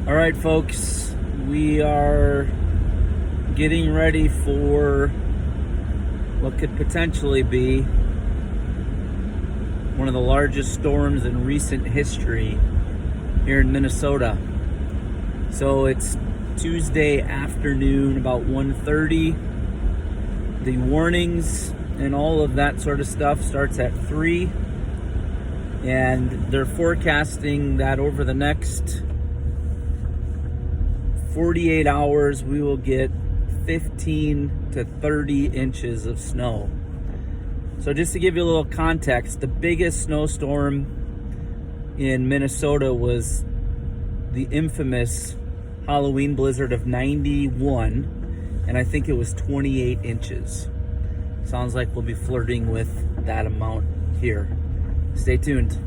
All right, folks, we are getting ready for what could potentially be one of the largest storms in recent history here in Minnesota. So it's Tuesday afternoon, about 1:30. The warnings and all of that sort of stuff starts at 3. And they're forecasting that over the next 48 hours, we will get 15 to 30 inches of snow. So just to give you a little context, the biggest snowstorm in Minnesota was the infamous Halloween blizzard of 91, and I think it was 28 inches. Sounds like we'll be flirting with that amount here. Stay tuned.